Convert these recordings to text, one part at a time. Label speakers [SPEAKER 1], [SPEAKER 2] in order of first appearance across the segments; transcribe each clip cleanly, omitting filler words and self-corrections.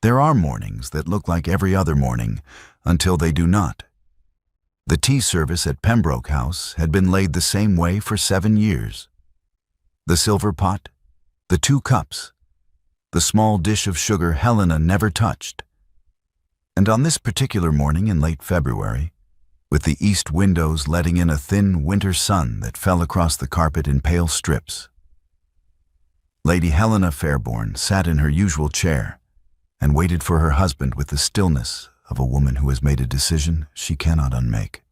[SPEAKER 1] There are mornings that look like every other morning until they do not. The tea service at Pembroke House had been laid the same way for 7 years. The silver pot, the 2 cups, the small dish of sugar Helena never touched. And on this particular morning in late February, with the east windows letting in a thin winter sun that fell across the carpet in pale strips, Lady Helena Fairborne sat in her usual chair and waited for her husband with the stillness of a woman who has made a decision she cannot unmake.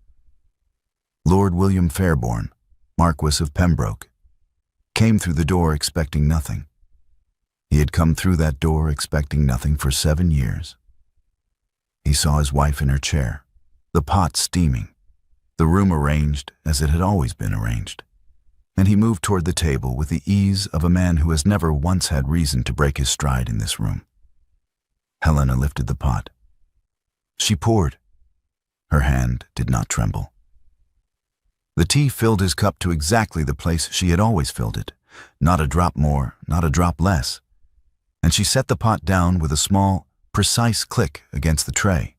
[SPEAKER 1] Lord William Fairborne, Marquis of Pembroke, came through the door expecting nothing. He had come through that door expecting nothing for 7 years. He saw his wife in her chair, the pot steaming, the room arranged as it had always been arranged, and he moved toward the table with the ease of a man who has never once had reason to break his stride in this room. Helena lifted the pot. She poured. Her hand did not tremble. The tea filled his cup to exactly the place she had always filled it, not a drop more, not a drop less, and she set the pot down with a small, precise click against the tray.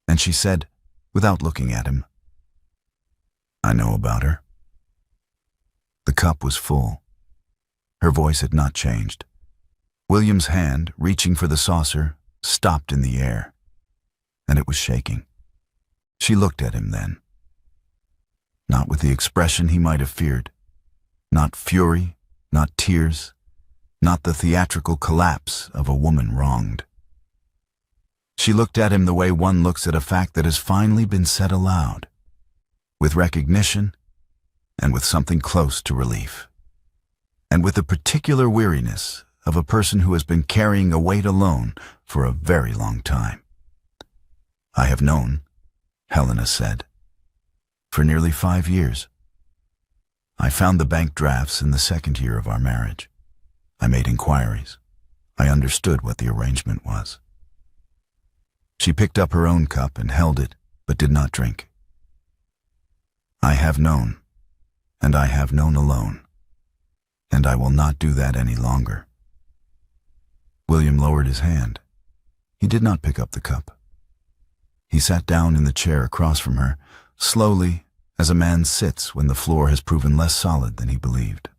[SPEAKER 1] And she said, without looking at him, "I know about her." The cup was full. Her voice had not changed. William's hand, reaching for the saucer, stopped in the air, and it was shaking. She looked at him then. Not with the expression he might have feared. Not fury, not tears, not the theatrical collapse of a woman wronged. She looked at him the way one looks at a fact that has finally been said aloud, with recognition and with something close to relief, and with the particular weariness of a person who has been carrying a weight alone for a very long time. "I have known," Helena said, "for nearly 5 years. I found the bank drafts in the 2nd year of our marriage. I made inquiries. I understood what the arrangement was." She picked up her own cup and held it, but did not drink. "I have known, and I have known alone, and I will not do that any longer." William lowered his hand. He did not pick up the cup. He sat down in the chair across from her, slowly, as a man sits when the floor has proven less solid than he believed.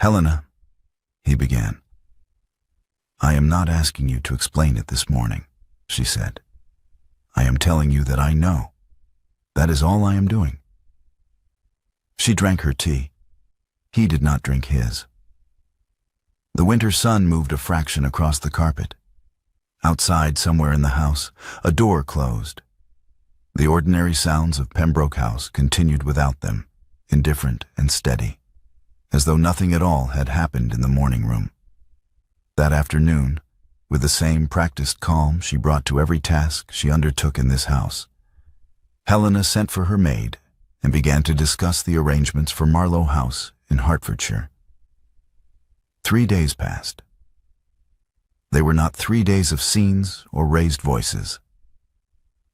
[SPEAKER 1] "Helena," he began, "I am not asking you to explain it this morning," she said. "I am telling you that I know. That is all I am doing." She drank her tea. He did not drink his. The winter sun moved a fraction across the carpet. Outside, somewhere in the house, a door closed. The ordinary sounds of Pembroke House continued without them, indifferent and steady, as though nothing at all had happened in the morning room. That afternoon, with the same practiced calm she brought to every task she undertook in this house, Helena sent for her maid and began to discuss the arrangements for Marlowe House in Hertfordshire. 3 days passed. They were not 3 days of scenes or raised voices.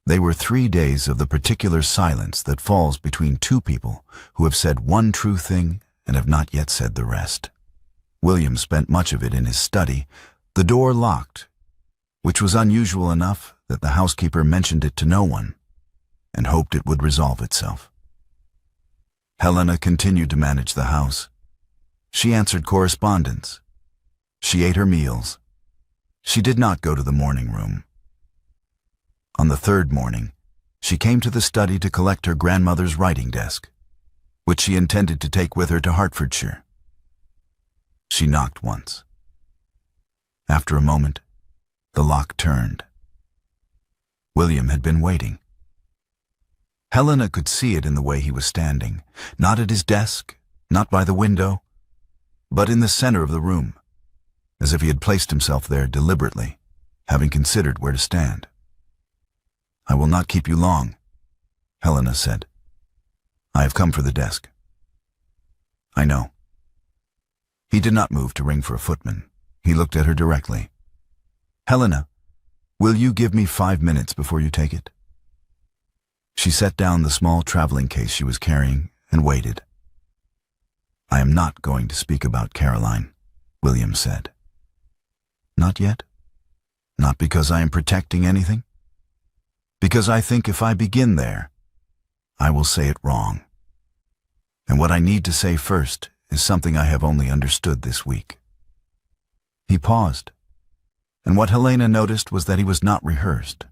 [SPEAKER 1] They were 3 days of the particular silence that falls between two people who have said one true thing and have not yet said the rest. William spent much of it in his study, the door locked, which was unusual enough that the housekeeper mentioned it to no one, and hoped it would resolve itself. Helena continued to manage the house. She answered correspondence. She ate her meals. She did not go to the morning room. On the 3rd morning, she came to the study to collect her grandmother's writing desk, which she intended to take with her to Hertfordshire. She knocked once. After a moment, the lock turned. William had been waiting. Helena could see it in the way he was standing, not at his desk, not by the window, but in the center of the room, as if he had placed himself there deliberately, having considered where to stand. "I will not keep you long," Helena said. "I have come for the desk." "I know." He did not move to ring for a footman. He looked at her directly. "Helena, will you give me 5 minutes before you take it?" She set down the small traveling case she was carrying and waited. "I am not going to speak about Caroline," William said. "Not yet?" Not because I am protecting anything. Because I think if I begin there, I will say it wrong. And what I need to say first is something I have only understood this week. He paused, and what Helena noticed was that he was not rehearsed.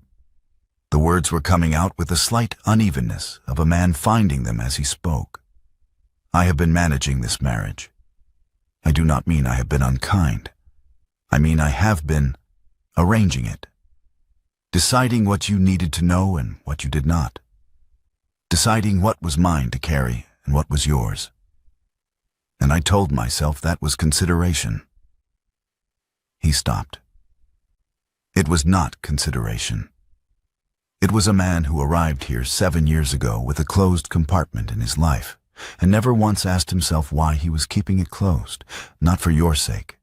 [SPEAKER 1] The words were coming out with the slight unevenness of a man finding them as he spoke. I have been managing this marriage. I do not mean I have been unkind. I mean I have been arranging it. Deciding what you needed to know and what you did not. Deciding what was mine to carry and what was yours. And I told myself that was consideration. He stopped. It was not consideration. It was a man who arrived here 7 years ago with a closed compartment in his life, and never once asked himself why he was keeping it closed, not for your sake,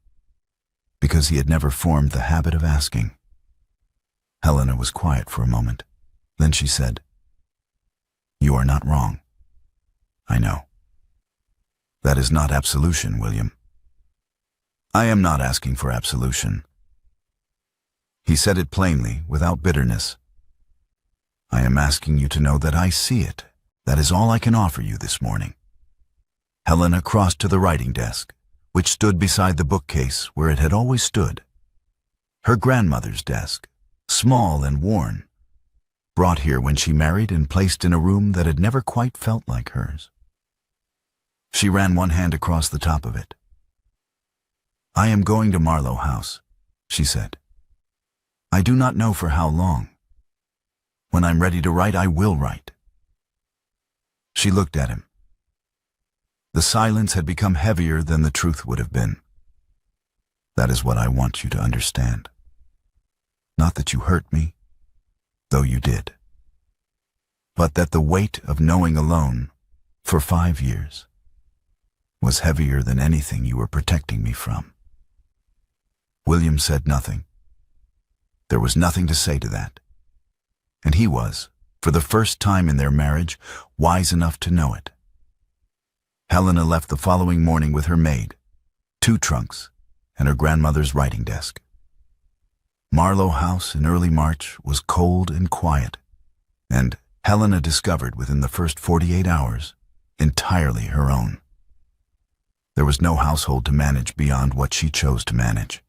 [SPEAKER 1] because he had never formed the habit of asking. Helena was quiet for a moment. Then she said, "You are not wrong. I know. That is not absolution, William. I am not asking for absolution." He said it plainly, without bitterness. "I am asking you to know that I see it. That is all I can offer you this morning." Helena crossed to the writing desk, which stood beside the bookcase where it had always stood. Her grandmother's desk, small and worn, brought here when she married and placed in a room that had never quite felt like hers. She ran one hand across the top of it. "I am going to Marlowe House," she said. "I do not know for how long. When I'm ready to write, I will write." She looked at him. The silence had become heavier than the truth would have been. "That is what I want you to understand. Not that you hurt me, though you did, but that the weight of knowing alone for 5 years was heavier than anything you were protecting me from." William said nothing. There was nothing to say to that. And he was, for the first time in their marriage, wise enough to know it. Helena left the following morning with her maid, 2 trunks, and her grandmother's writing desk. Marlowe House in early March was cold and quiet, and Helena discovered within the first 48 hours, entirely her own. There was no household to manage beyond what she chose to manage.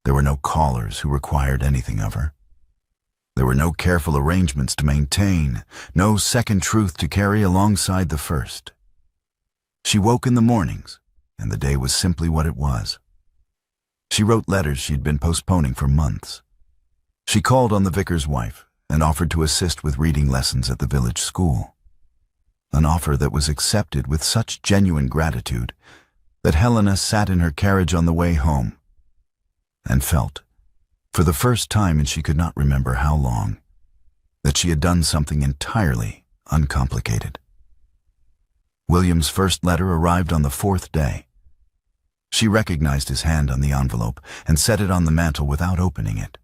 [SPEAKER 1] There were no callers who required anything of her. There were no careful arrangements to maintain, no second truth to carry alongside the first. She woke in the mornings, and the day was simply what it was. She wrote letters she'd been postponing for months. She called on the vicar's wife and offered to assist with reading lessons at the village school. An offer that was accepted with such genuine gratitude that Helena sat in her carriage on the way home and felt, for the first time and she could not remember how long, that she had done something entirely uncomplicated. William's first letter arrived on the 4th day. She recognized his hand on the envelope and set it on the mantel without opening it.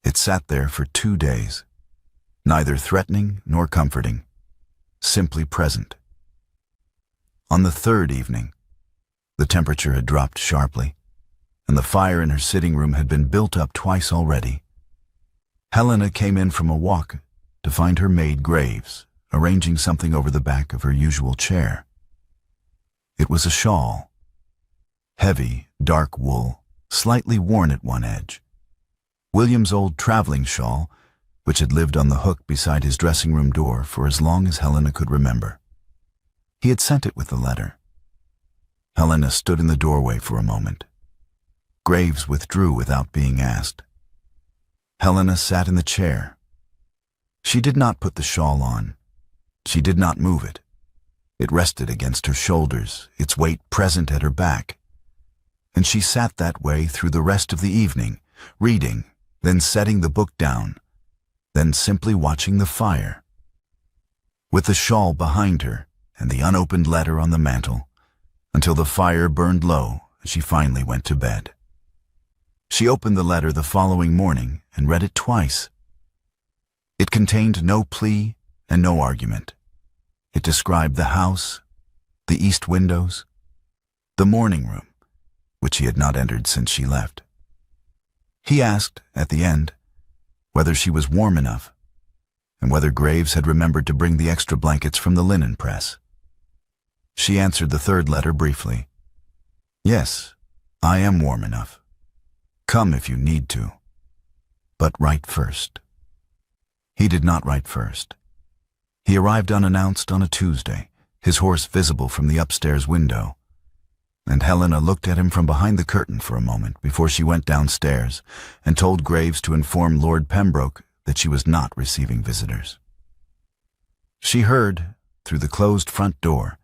[SPEAKER 1] It sat there for 2 days, neither threatening nor comforting, simply present. On the 3rd evening, the temperature had dropped sharply, and the fire in her sitting room had been built up twice already. Helena came in from a walk to find her maid Graves arranging something over the back of her usual chair. It was a shawl. Heavy, dark wool, slightly worn at one edge. William's old traveling shawl, which had lived on the hook beside his dressing room door for as long as Helena could remember. He had sent it with the letter. Helena stood in the doorway for a moment. Graves withdrew without being asked. Helena sat in the chair. She did not put the shawl on. She did not move it. It rested against her shoulders, its weight present at her back. And she sat that way through the rest of the evening, reading, then setting the book down, then simply watching the fire. With the shawl behind her and the unopened letter on the mantel, until the fire burned low, she finally went to bed. She opened the letter the following morning and read it twice. It contained no plea and no argument. It described the house, the east windows, the morning room, which he had not entered since she left. He asked, at the end, whether she was warm enough, and whether Graves had remembered to bring the extra blankets from the linen press. She answered the third letter briefly. Yes, I am warm enough. Come if you need to. But write first. He did not write first. He arrived unannounced on a Tuesday, his horse visible from the upstairs window, and Helena looked at him from behind the curtain for a moment before she went downstairs and told Graves to inform Lord Pembroke that she was not receiving visitors. She heard, through the closed front door,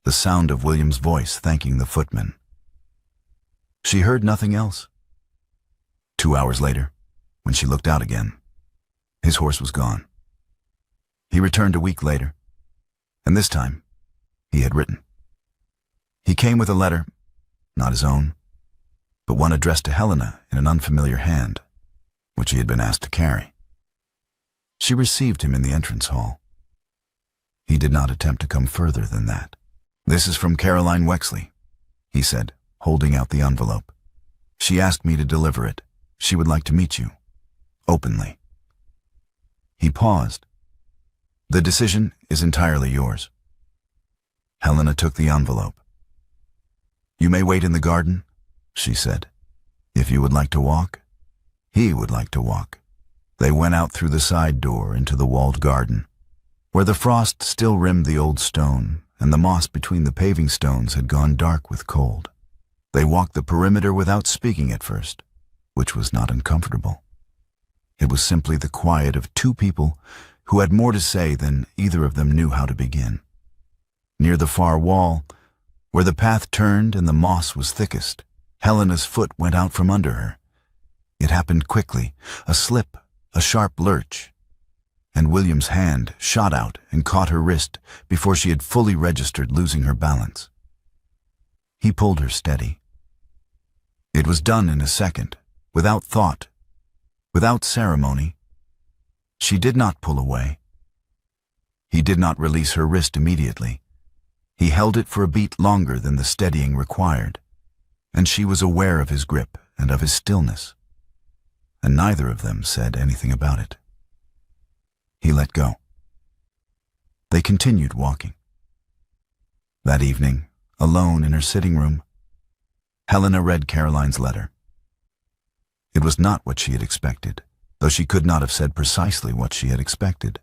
[SPEAKER 1] the sound of William's voice thanking the footman. She heard nothing else. 2 hours later, when she looked out again, his horse was gone. He returned a week later, and this time he had written. He came with a letter, not his own, but one addressed to Helena in an unfamiliar hand, which he had been asked to carry. She received him in the entrance hall. He did not attempt to come further than that. "This is from Caroline Wexley," he said, holding out the envelope. "She asked me to deliver it. She would like to meet you, openly." He paused. "The decision is entirely yours." Helena took the envelope. "You may wait in the garden," she said, "if you would like to walk." He would like to walk. They went out through the side door into the walled garden, where the frost still rimmed the old stone, and the moss between the paving stones had gone dark with cold. They walked the perimeter without speaking at first, which was not uncomfortable. It was simply the quiet of two people who had more to say than either of them knew how to begin. Near the far wall, where the path turned and the moss was thickest, Helena's foot went out from under her. It happened quickly, a slip, a sharp lurch, and William's hand shot out and caught her wrist before she had fully registered losing her balance. He pulled her steady. It was done in a second, without thought, without ceremony. She did not pull away. He did not release her wrist immediately. He held it for a beat longer than the steadying required, and she was aware of his grip and of his stillness, and neither of them said anything about it. He let go. They continued walking. That evening, alone in her sitting room, Helena read Caroline's letter. It was not what she had expected, though she could not have said precisely what she had expected.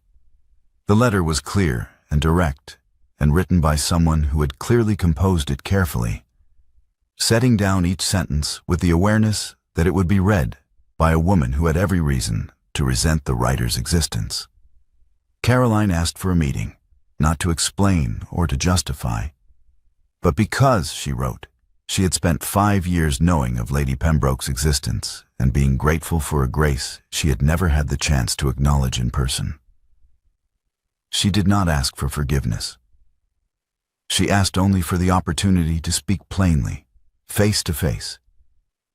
[SPEAKER 1] The letter was clear and direct, and written by someone who had clearly composed it carefully, setting down each sentence with the awareness that it would be read by a woman who had every reason to resent the writer's existence. Caroline asked for a meeting, not to explain or to justify, but because, she wrote, she had spent 5 years knowing of Lady Pembroke's existence and being grateful for a grace she had never had the chance to acknowledge in person. She did not ask for forgiveness. She asked only for the opportunity to speak plainly, face to face,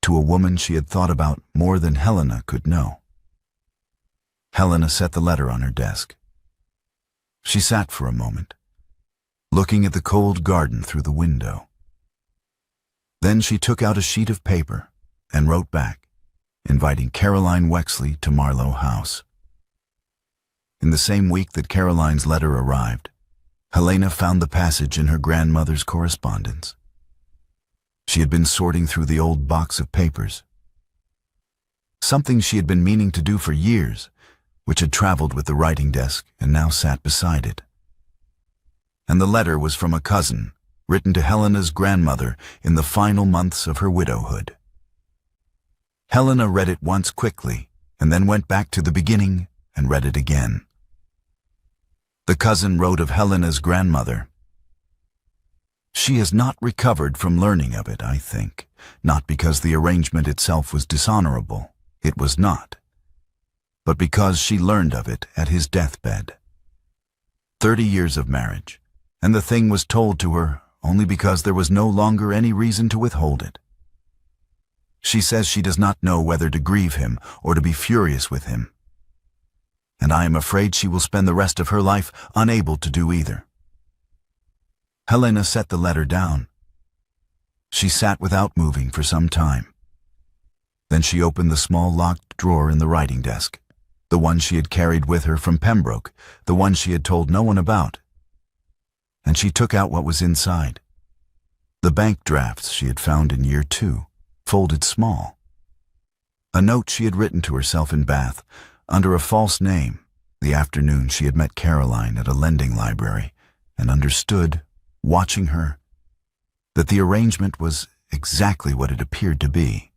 [SPEAKER 1] to a woman she had thought about more than Helena could know. Helena set the letter on her desk. She sat for a moment, looking at the cold garden through the window. Then she took out a sheet of paper and wrote back, inviting Caroline Wexley to Marlowe House. In the same week that Caroline's letter arrived, Helena found the passage in her grandmother's correspondence. She had been sorting through the old box of papers, something she had been meaning to do for years, which had traveled with the writing desk and now sat beside it. And the letter was from a cousin, written to Helena's grandmother in the final months of her widowhood. Helena read it once quickly, and then went back to the beginning and read it again. The cousin wrote of Helena's grandmother, "She has not recovered from learning of it, I think, not because the arrangement itself was dishonorable, it was not, but because she learned of it at his deathbed. 30 years of marriage, and the thing was told to her only because there was no longer any reason to withhold it. She says she does not know whether to grieve him or to be furious with him, and I am afraid she will spend the rest of her life unable to do either." Helena set the letter down. She sat without moving for some time. Then she opened the small locked drawer in the writing desk, the one she had carried with her from Pembroke, the one she had told no one about. And she took out what was inside. The bank drafts she had found in year 2, folded small. A note she had written to herself in Bath, under a false name, the afternoon she had met Caroline at a lending library, and understood, watching her, that the arrangement was exactly what it appeared to be.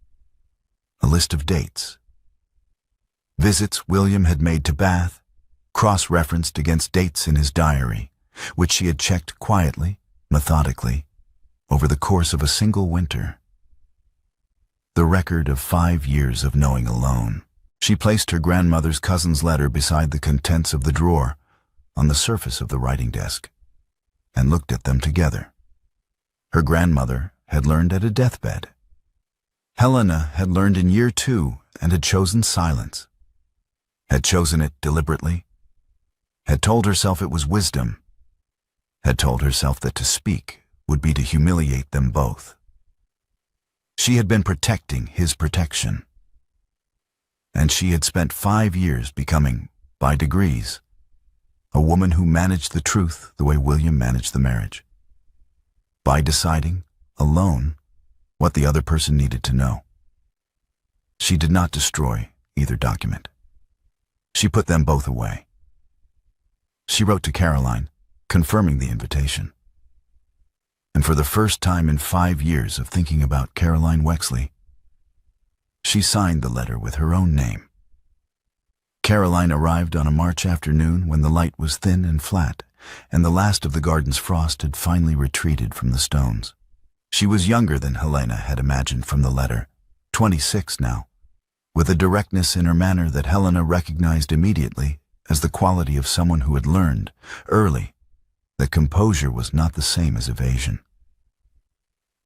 [SPEAKER 1] A list of dates. Visits William had made to Bath, cross-referenced against dates in his diary, which she had checked quietly, methodically, over the course of a single winter. The record of 5 years of knowing alone. She placed her grandmother's cousin's letter beside the contents of the drawer, on the surface of the writing desk, and looked at them together. Her grandmother had learned at a deathbed. Helena had learned in year 2 and had chosen silence. Had chosen it deliberately. Had told herself it was wisdom. Had told herself that to speak would be to humiliate them both. She had been protecting his protection. And she had spent 5 years becoming, by degrees, a woman who managed the truth the way William managed the marriage. By deciding, alone, what the other person needed to know. She did not destroy either document. She put them both away. She wrote to Caroline, confirming the invitation. And for the first time in 5 years of thinking about Caroline Wexley, she signed the letter with her own name. Caroline arrived on a March afternoon when the light was thin and flat, and the last of the garden's frost had finally retreated from the stones. She was younger than Helena had imagined from the letter, 26 now, with a directness in her manner that Helena recognized immediately as the quality of someone who had learned, early, that composure was not the same as evasion.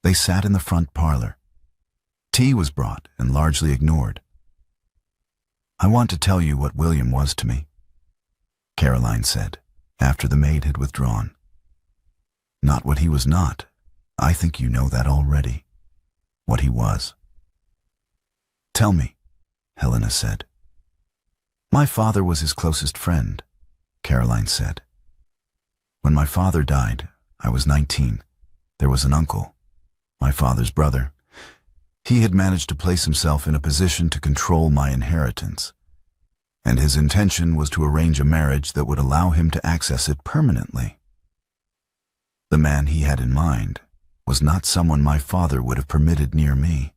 [SPEAKER 1] They sat in the front parlor. Tea was brought and largely ignored. "I want to tell you what William was to me," Caroline said, after the maid had withdrawn. "Not what he was not. I think you know that already. What he was." "Tell me," Helena said. "My father was his closest friend," Caroline said. "When my father died, I was 19. There was an uncle, my father's brother. He had managed to place himself in a position to control my inheritance, and his intention was to arrange a marriage that would allow him to access it permanently. The man he had in mind was not someone my father would have permitted near me."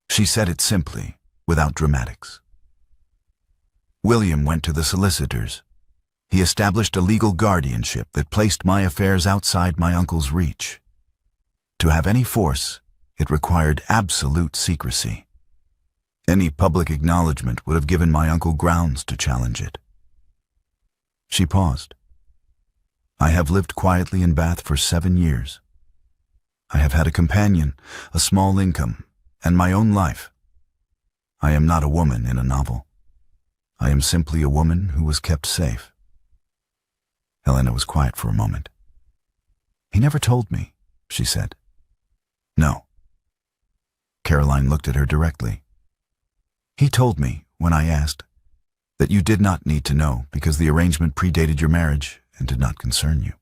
[SPEAKER 1] She said it simply, without dramatics. "William went to the solicitors. He established a legal guardianship that placed my affairs outside my uncle's reach. To have any force, it required absolute secrecy. Any public acknowledgement would have given my uncle grounds to challenge it." She paused. "I have lived quietly in Bath for 7 years. I have had a companion, a small income, and my own life. I am not a woman in a novel. I am simply a woman who was kept safe." Helena was quiet for a moment. "He never told me," she said. "No." Caroline looked at her directly. "He told me, when I asked, that you did not need to know because the arrangement predated your marriage and did not concern you."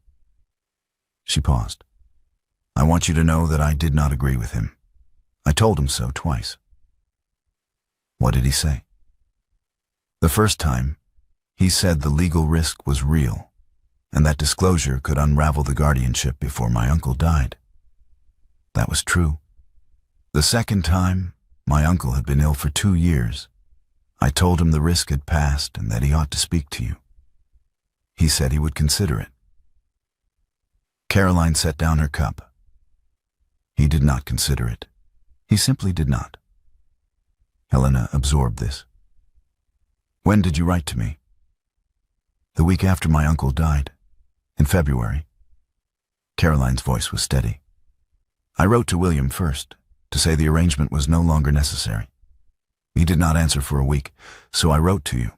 [SPEAKER 1] She paused. "I want you to know that I did not agree with him. I told him so twice." "What did he say?" "The first time, he said the legal risk was real, and that disclosure could unravel the guardianship before my uncle died. That was true. The second time, my uncle had been ill for 2 years. I told him the risk had passed and that he ought to speak to you. He said he would consider it." Caroline set down her cup. "He did not consider it. He simply did not." Helena absorbed this. "When did you write to me?" "The week after my uncle died, in February." Caroline's voice was steady. "I wrote to William first, to say the arrangement was no longer necessary. He did not answer for a week, so I wrote to you."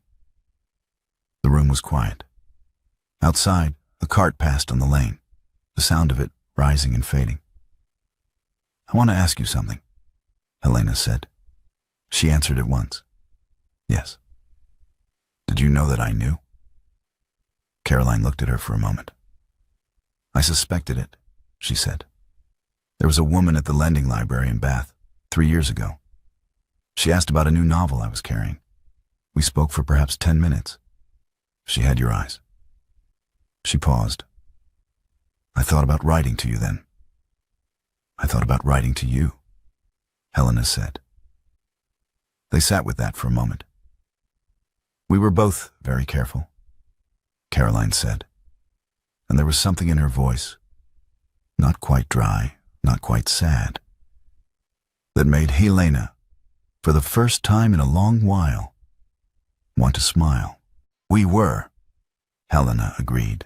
[SPEAKER 1] The room was quiet. Outside, a cart passed on the lane, the sound of it rising and fading. "I want to ask you something," Helena said. She answered at once. Yes. Did you know that I knew? Caroline looked at her for a moment. I suspected it, she said. There was a woman at the lending library in Bath 3 years ago. She asked about a new novel I was carrying. We spoke for perhaps 10 minutes. She had your eyes. She paused. I thought about writing to you then. I thought about writing to you, Helena said. They sat with that for a moment. We were both very careful, Caroline said, and there was something in her voice, not quite dry, not quite sad, that made Helena, for the first time in a long while, want to smile. We were, Helena agreed.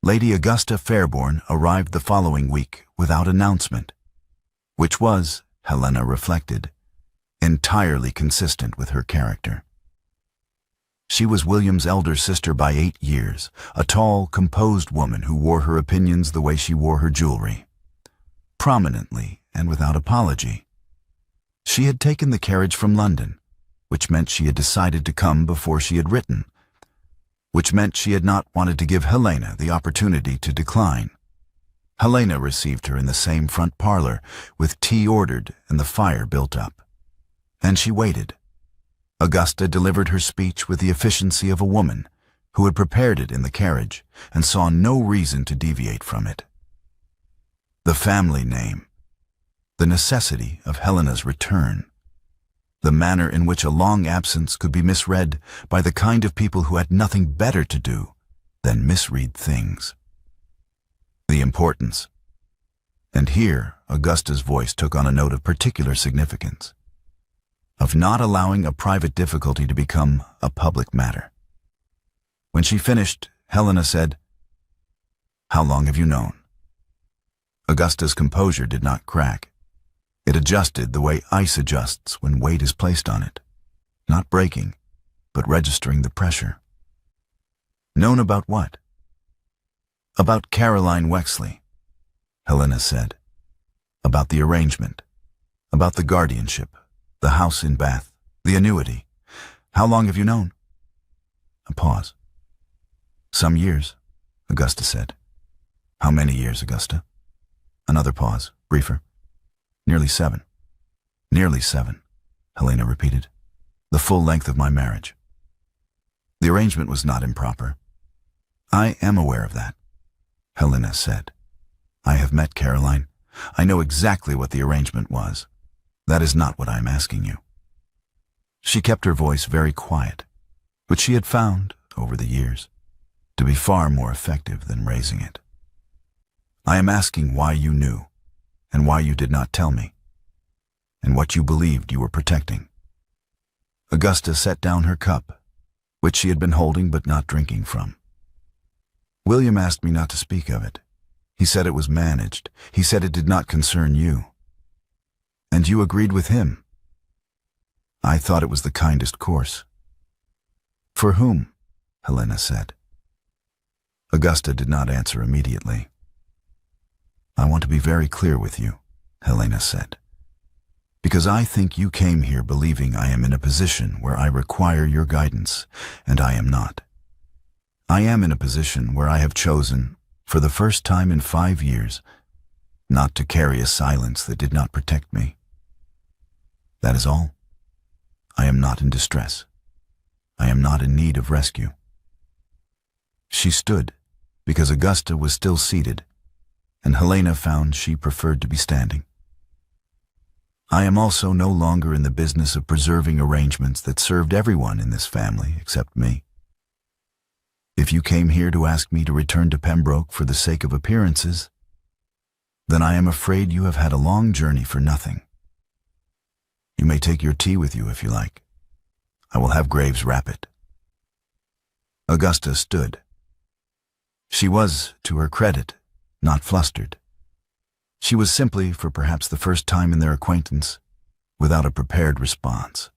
[SPEAKER 1] Lady Augusta Fairborne arrived the following week without announcement, which was, Helena reflected, entirely consistent with her character. She was William's elder sister by 8 years, a tall, composed woman who wore her opinions the way she wore her jewelry, prominently and without apology. She had taken the carriage from London, which meant she had decided to come before she had written, which meant she had not wanted to give Helena the opportunity to decline. Helena received her in the same front parlor, with tea ordered and the fire built up. And she waited. Augusta delivered her speech with the efficiency of a woman who had prepared it in the carriage and saw no reason to deviate from it. The family name, the necessity of Helena's return, the manner in which a long absence could be misread by the kind of people who had nothing better to do than misread things. The importance, and here Augusta's voice took on a note of particular significance, of not allowing a private difficulty to become a public matter. When she finished, Helena said, "How long have you known?" Augusta's composure did not crack. It adjusted the way ice adjusts when weight is placed on it, not breaking, but registering the pressure. Known about what? About Caroline Wexley, Helena said. About the arrangement, about the guardianship, the house in Bath, the annuity. How long have you known? A pause. Some years, Augusta said. How many years, Augusta? Another pause, briefer. Nearly 7. Nearly 7, Helena repeated. The full length of my marriage. The arrangement was not improper. I am aware of that, Helena said. I have met Caroline. I know exactly what the arrangement was. That is not what I am asking you. She kept her voice very quiet, which she had found, over the years, to be far more effective than raising it. I am asking why you knew, and why you did not tell me, and what you believed you were protecting. Augusta set down her cup, which she had been holding but not drinking from. William asked me not to speak of it. He said it was managed. He said it did not concern you. And you agreed with him. I thought it was the kindest course. For whom? Helena said. Augusta did not answer immediately. I want to be very clear with you, Helena said, because I think you came here believing I am in a position where I require your guidance, and I am not. I am in a position where I have chosen, for the first time in 5 years, not to carry a silence that did not protect me. That is all. I am not in distress. I am not in need of rescue. She stood, because Augusta was still seated, and Helena found she preferred to be standing. I am also no longer in the business of preserving arrangements that served everyone in this family except me. If you came here to ask me to return to Pembroke for the sake of appearances, then I am afraid you have had a long journey for nothing. You may take your tea with you if you like. I will have Graves wrap it. Augusta stood. She was, to her credit, not flustered. She was simply, for perhaps the first time in their acquaintance, without a prepared response.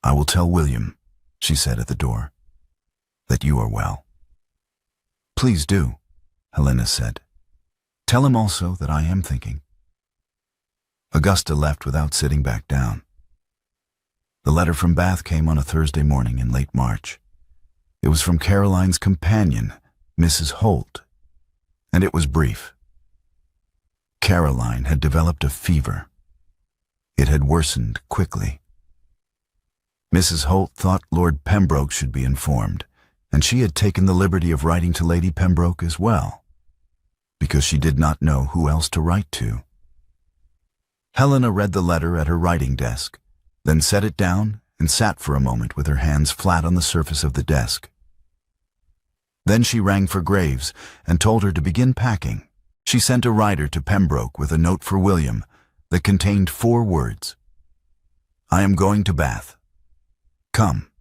[SPEAKER 1] I will tell William, she said at the door, that you are well. Please do, Helena said. Tell him also that I am thinking. Augusta left without sitting back down. The letter from Bath came on a Thursday morning in late March. It was from Caroline's companion, Mrs. Holt, and it was brief. Caroline had developed a fever. It had worsened quickly. Mrs. Holt thought Lord Pembroke should be informed, and she had taken the liberty of writing to Lady Pembroke as well, because she did not know who else to write to. Helena read the letter at her writing desk, then set it down and sat for a moment with her hands flat on the surface of the desk. Then she rang for Graves and told her to begin packing. She sent a rider to Pembroke with a note for William that contained 4 words. "I am going to Bath. Come."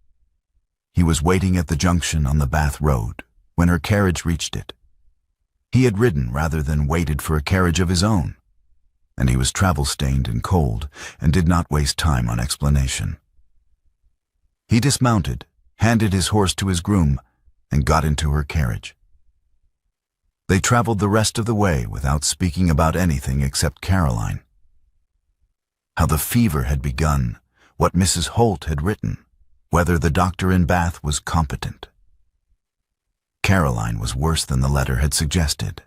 [SPEAKER 1] He was waiting at the junction on the Bath road when her carriage reached it. He had ridden rather than waited for a carriage of his own, and he was travel-stained and cold and did not waste time on explanation. He dismounted, handed his horse to his groom, and got into her carriage. They traveled the rest of the way without speaking about anything except Caroline. How the fever had begun, what Mrs. Holt had written, whether the doctor in Bath was competent. Caroline was worse than the letter had suggested.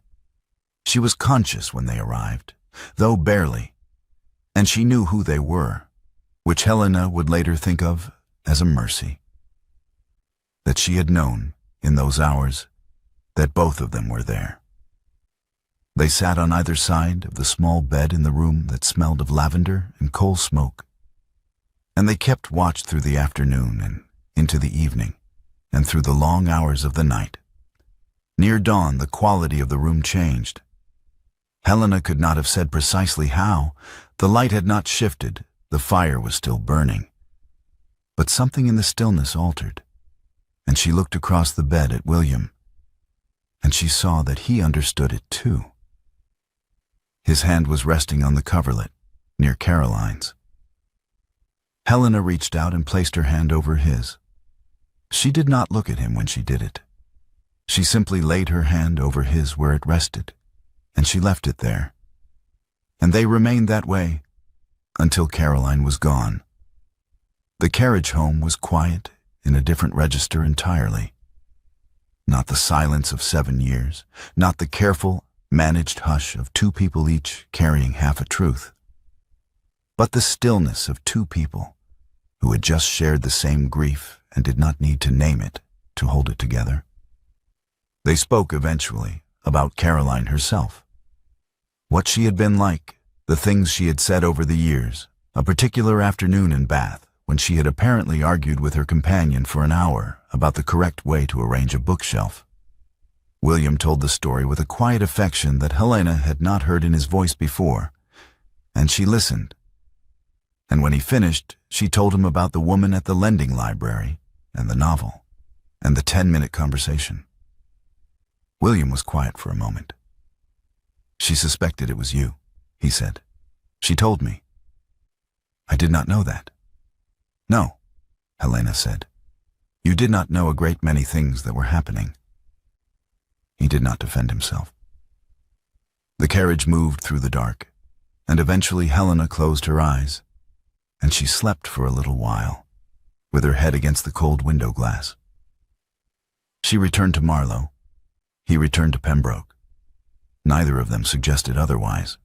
[SPEAKER 1] She was conscious when they arrived, though barely, and she knew who they were, which Helena would later think of as a mercy. That she had known, in those hours, that both of them were there. They sat on either side of the small bed in the room that smelled of lavender and coal smoke, and they kept watch through the afternoon and into the evening, and through the long hours of the night. Near dawn, the quality of the room changed. Helena could not have said precisely how. The light had not shifted, the fire was still burning. But something in the stillness altered, and she looked across the bed at William, and she saw that he understood it too. His hand was resting on the coverlet, near Caroline's. Helena reached out and placed her hand over his. She did not look at him when she did it. She simply laid her hand over his where it rested, and she left it there. And they remained that way until Caroline was gone. The carriage home was quiet, in a different register entirely. Not the silence of 7 years, not the careful, managed hush of 2 people each carrying half a truth, but the stillness of 2 people who had just shared the same grief and did not need to name it to hold it together. They spoke eventually about Caroline herself, what she had been like, the things she had said over the years, a particular afternoon in Bath when she had apparently argued with her companion for an hour about the correct way to arrange a bookshelf. William told the story with a quiet affection that Helena had not heard in his voice before, and she listened. And when he finished, she told him about the woman at the lending library, and the novel, and the 10-minute conversation. William was quiet for a moment. "She suspected it was you," he said. "She told me." "I did not know that." "No," Helena said. "You did not know a great many things that were happening." He did not defend himself. The carriage moved through the dark, and eventually Helena closed her eyes, and she slept for a little while, with her head against the cold window glass. She returned to Marlow. He returned to Pembroke. Neither of them suggested otherwise.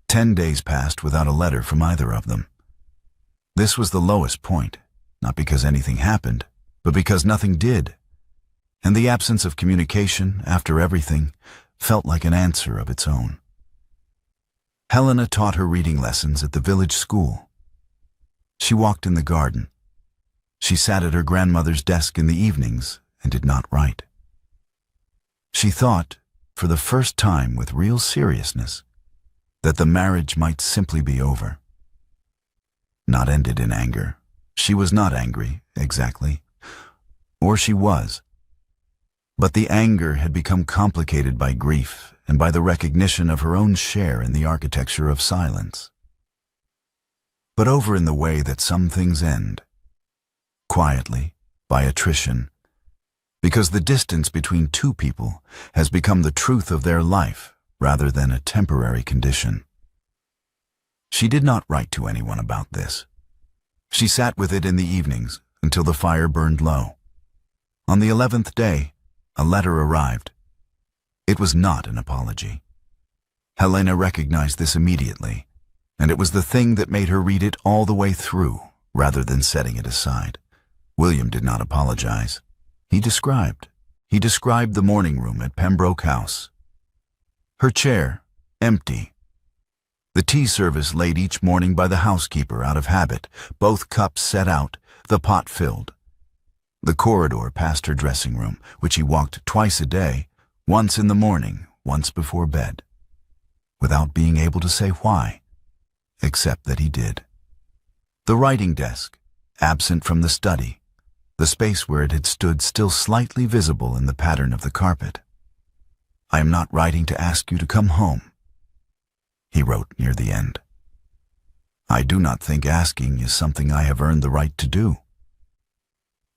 [SPEAKER 1] 10 days passed without a letter from either of them. This was the lowest point, not because anything happened, but because nothing did. And the absence of communication, after everything, felt like an answer of its own. Helena taught her reading lessons at the village school. She walked in the garden. She sat at her grandmother's desk in the evenings and did not write. She thought, for the first time with real seriousness, that the marriage might simply be over. Not ended in anger. She was not angry, exactly. Or she was. But the anger had become complicated by grief and by the recognition of her own share in the architecture of silence. But over in the way that some things end. Quietly, by attrition, because the distance between 2 people has become the truth of their life rather than a temporary condition. She did not write to anyone about this. She sat with it in the evenings until the fire burned low. On the 11th day, a letter arrived. It was not an apology. Helena recognized this immediately, and it was the thing that made her read it all the way through, rather than setting it aside. William did not apologize. He described the morning room at Pembroke House. Her chair, empty. The tea service laid each morning by the housekeeper out of habit, both cups set out, the pot filled. The corridor past her dressing room, which he walked twice a day, once in the morning, once before bed, without being able to say why, except that he did. The writing desk, absent from the study, the space where it had stood still slightly visible in the pattern of the carpet. "I am not writing to ask you to come home," he wrote near the end. "I do not think asking is something I have earned the right to do.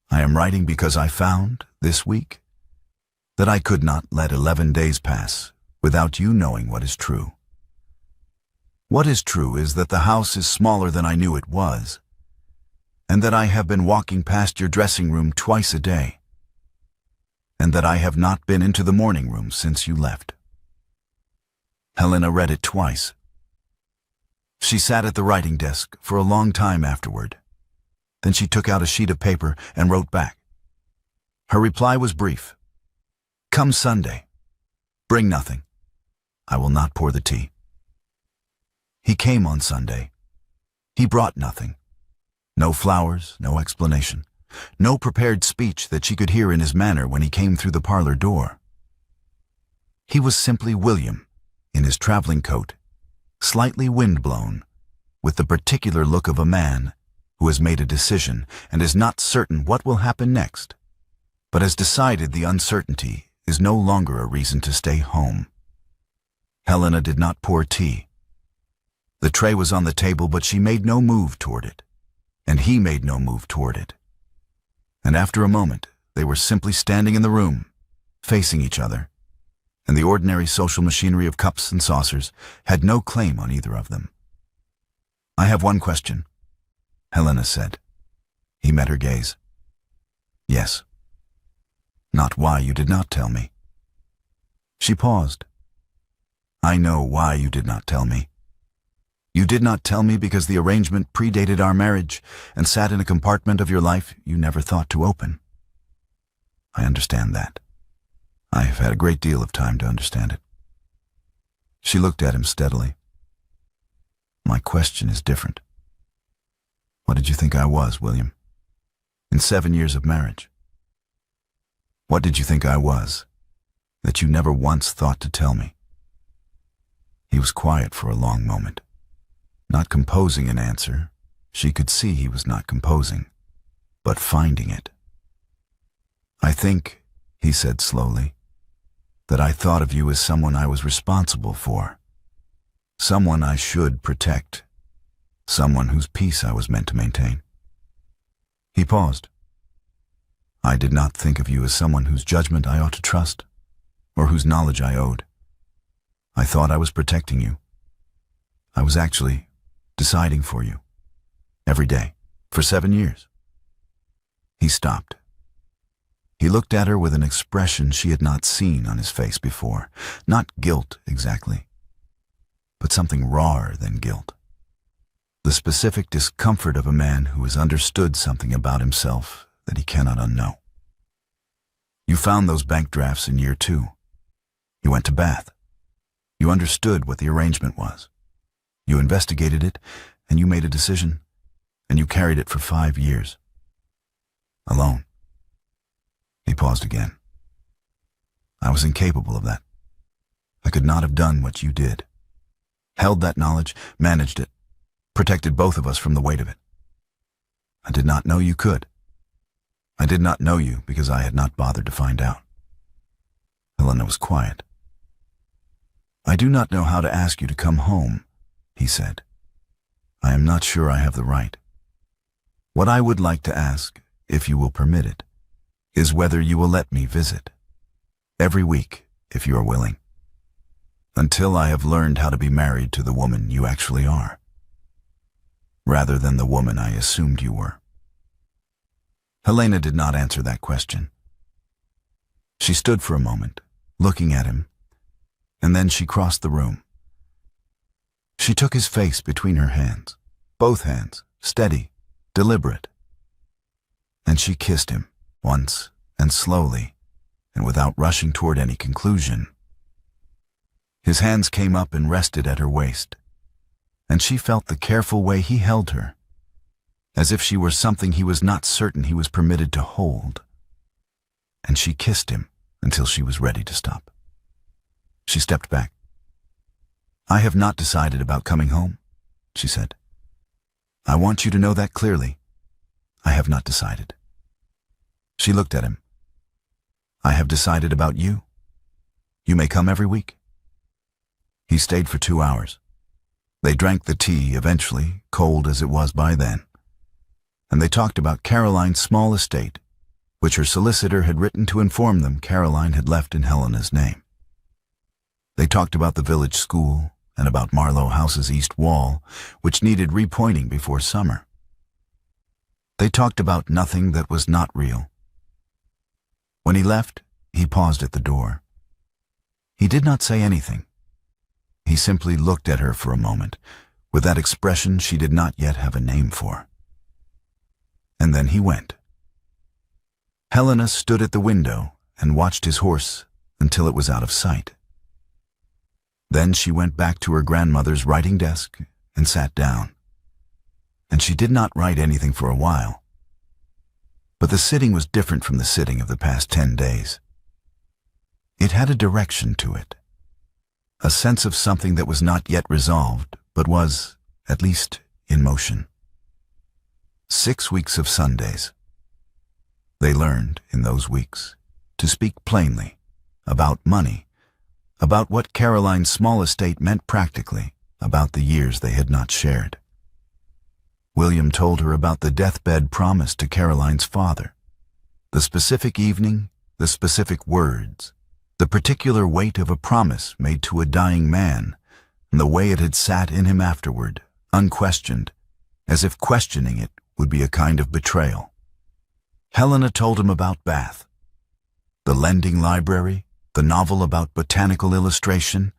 [SPEAKER 1] I am writing because I found, this week, that I could not let 11 days pass without you knowing what is true. What is true is that the house is smaller than I knew it was, and that I have been walking past your dressing room twice a day, and that I have not been into the morning room since you left." Helena read it twice. She sat at the writing desk for a long time afterward. Then she took out a sheet of paper and wrote back. Her reply was brief. "Come Sunday. Bring nothing. I will not pour the tea." He came on Sunday. He brought nothing. No flowers, no explanation, no prepared speech that she could hear in his manner when he came through the parlor door. He was simply William, in his traveling coat, slightly windblown, with the particular look of a man who has made a decision and is not certain what will happen next, but has decided the uncertainty is no longer a reason to stay home. Helena did not pour tea. The tray was on the table, but she made no move toward it, and he made no move toward it. And after a moment, they were simply standing in the room, facing each other, and the ordinary social machinery of cups and saucers had no claim on either of them. "I have one question," Helena said. He met her gaze. "Yes." "Not why you did not tell me." She paused. "I know why you did not tell me. You did not tell me because the arrangement predated our marriage and sat in a compartment of your life you never thought to open. I understand that. I have had a great deal of time to understand it." She looked at him steadily. "My question is different. What did you think I was, William? In 7 years of marriage? What did you think I was, that you never once thought to tell me?" He was quiet for a long moment, not composing an answer. She could see he was not composing, but finding it. "I think," he said slowly, "that I thought of you as someone I was responsible for, someone I should protect, someone whose peace I was meant to maintain." He paused. "I did not think of you as someone whose judgment I ought to trust, or whose knowledge I owed. I thought I was protecting you. I was actually deciding for you, every day, for 7 years." He stopped. He looked at her with an expression she had not seen on his face before. Not guilt, exactly, but something rawer than guilt. The specific discomfort of a man who has understood something about himself that he cannot unknow. "You found those bank drafts in year 2. You went to Bath. You understood what the arrangement was. You investigated it, and you made a decision, and you carried it for 5 years. Alone." He paused again. "I was incapable of that. I could not have done what you did. Held that knowledge, managed it, protected both of us from the weight of it. I did not know you could. I did not know you because I had not bothered to find out." Helena was quiet. "I do not know how to ask you to come home," he said. "I am not sure I have the right. What I would like to ask, if you will permit it, is whether you will let me visit. Every week, if you are willing. Until I have learned how to be married to the woman you actually are." rather than the woman I assumed you were? Helena did not answer that question. She stood for a moment, looking at him, and then she crossed the room. She took his face between her hands, both hands, steady, deliberate. And she kissed him, once, and slowly, and without rushing toward any conclusion. His hands came up and rested at her waist, and she felt the careful way he held her, as if she were something he was not certain he was permitted to hold. And she kissed him until she was ready to stop. She stepped back. "I have not decided about coming home," she said. "I want you to know that clearly. I have not decided." She looked at him. "I have decided about you. You may come every week." He stayed for 2 hours. They drank the tea, eventually, cold as it was by then. And they talked about Caroline's small estate, which her solicitor had written to inform them Caroline had left in Helena's name. They talked about the village school and about Marlowe House's east wall, which needed repointing before summer. They talked about nothing that was not real. When he left, he paused at the door. He did not say anything. He simply looked at her for a moment, with that expression she did not yet have a name for. And then he went. Helena stood at the window and watched his horse until it was out of sight. Then she went back to her grandmother's writing desk and sat down. And she did not write anything for a while. But the sitting was different from the sitting of the past 10 days. It had a direction to it, a sense of something that was not yet resolved, but was, at least, in motion. 6 weeks of Sundays. They learned, in those weeks, to speak plainly, about money, about what Caroline's small estate meant practically, about the years they had not shared. William told her about the deathbed promise to Caroline's father, the specific evening, the specific words, the particular weight of a promise made to a dying man, and the way it had sat in him afterward, unquestioned, as if questioning it would be a kind of betrayal. Helena told him about Bath, the lending library, the novel about botanical illustration,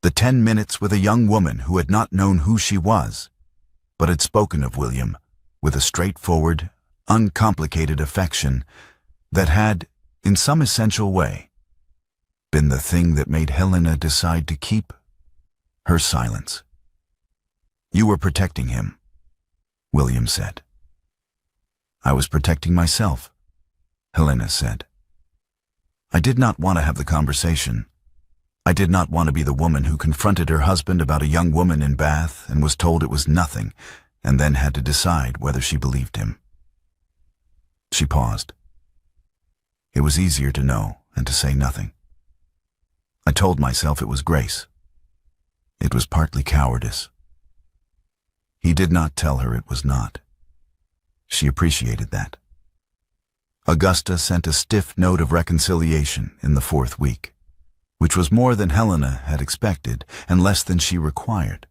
[SPEAKER 1] the 10 minutes with a young woman who had not known who she was, but had spoken of William with a straightforward, uncomplicated affection that had, in some essential way, been the thing that made Helena decide to keep her silence. "You were protecting him," William said. "I was protecting myself," Helena said. "I did not want to have the conversation. I did not want to be the woman who confronted her husband about a young woman in Bath and was told it was nothing, and then had to decide whether she believed him." She paused. "It was easier to know and to say nothing. I told myself it was grace. It was partly cowardice." He did not tell her it was not. She appreciated that. Augusta sent a stiff note of reconciliation in the 4th week, which was more than Helena had expected and less than she required.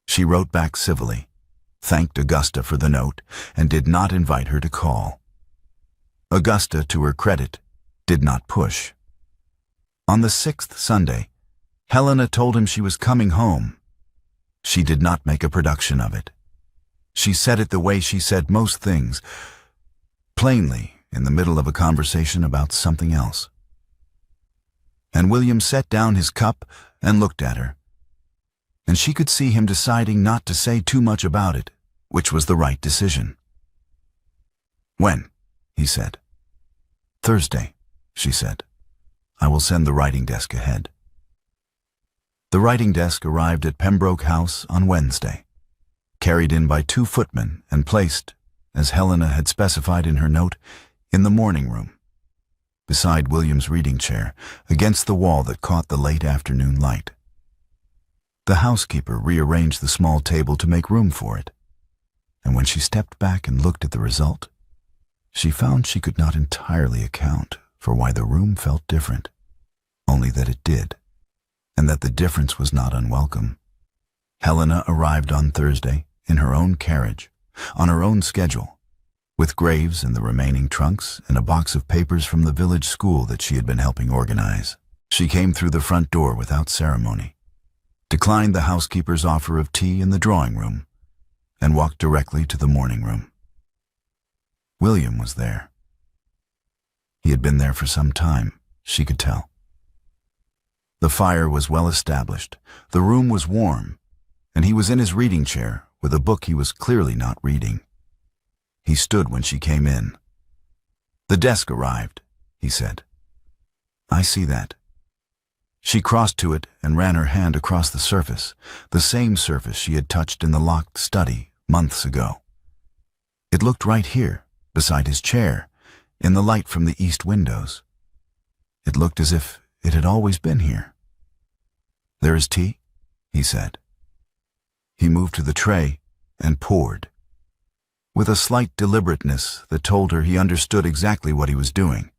[SPEAKER 1] She wrote back civilly, thanked Augusta for the note, and did not invite her to call. Augusta, to her credit, did not push. On the 6th Sunday, Helena told him she was coming home. She did not make a production of it. She said it the way she said most things, plainly in the middle of a conversation about something else. And William set down his cup and looked at her, and she could see him deciding not to say too much about it, which was the right decision. "When?" he said. "Thursday," she said. "I will send the writing desk ahead." The writing desk arrived at Pembroke House on Wednesday, carried in by 2 footmen and placed, as Helena had specified in her note, in the morning room, beside William's reading chair, against the wall that caught the late afternoon light. The housekeeper rearranged the small table to make room for it, and when she stepped back and looked at the result, she found she could not entirely account for why the room felt different, only that it did, and that the difference was not unwelcome. Helena arrived on Thursday in her own carriage, on her own schedule, with Graves and the remaining trunks and a box of papers from the village school that she had been helping organize. She came through the front door without ceremony, declined the housekeeper's offer of tea in the drawing room, and walked directly to the morning room. William was there. He had been there for some time, she could tell. The fire was well established, the room was warm, and he was in his reading chair with a book he was clearly not reading. He stood when she came in. "The desk arrived," he said. "I see that." She crossed to it and ran her hand across the surface, the same surface she had touched in the locked study months ago. It looked right here, beside his chair, in the light from the east windows. It looked as if it had always been here. "There is tea," he said. He moved to the tray and poured, with a slight deliberateness that told her he understood exactly what he was doing.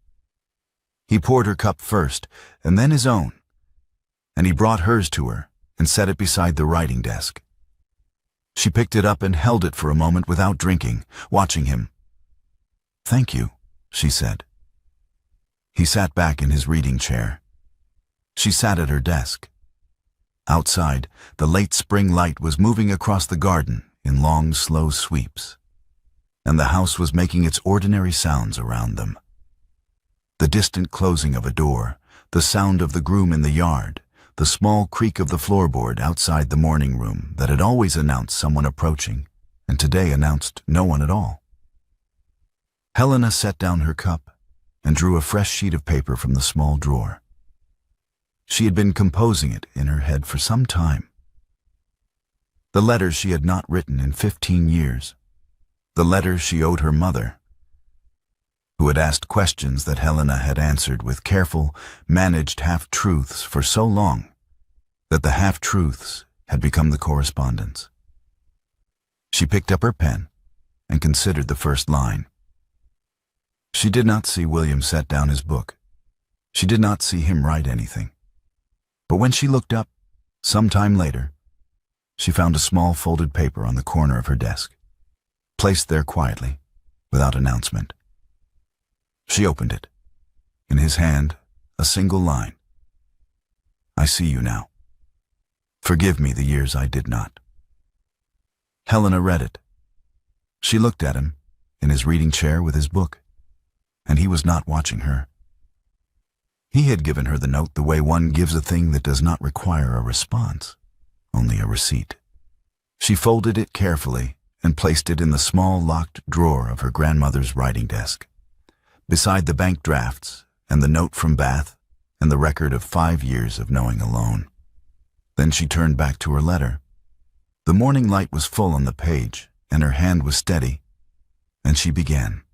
[SPEAKER 1] He poured her cup first, and then his own, and he brought hers to her and set it beside the writing desk. She picked it up and held it for a moment without drinking, watching him. "Thank you," she said. He sat back in his reading chair. She sat at her desk. Outside, the late spring light was moving across the garden in long, slow sweeps, and the house was making its ordinary sounds around them. The distant closing of a door, the sound of the groom in the yard, the small creak of the floorboard outside the morning room that had always announced someone approaching, and today announced no one at all. Helena set down her cup and drew a fresh sheet of paper from the small drawer. She had been composing it in her head for some time. The letters she had not written in 15 years. The letters she owed her mother, who had asked questions that Helena had answered with careful, managed half-truths for so long that the half-truths had become the correspondence. She picked up her pen and considered the first line. She did not see William set down his book. She did not see him write anything. But when she looked up, some time later, she found a small folded paper on the corner of her desk, placed there quietly, without announcement. She opened it. In his hand, a single line. "I see you now. Forgive me the years I did not." Helena read it. She looked at him, in his reading chair with his book, and he was not watching her. He had given her the note the way one gives a thing that does not require a response, only a receipt. She folded it carefully and placed it in the small locked drawer of her grandmother's writing desk, beside the bank drafts and the note from Bath and the record of 5 years of knowing alone. Then she turned back to her letter. The morning light was full on the page, and her hand was steady, and she began.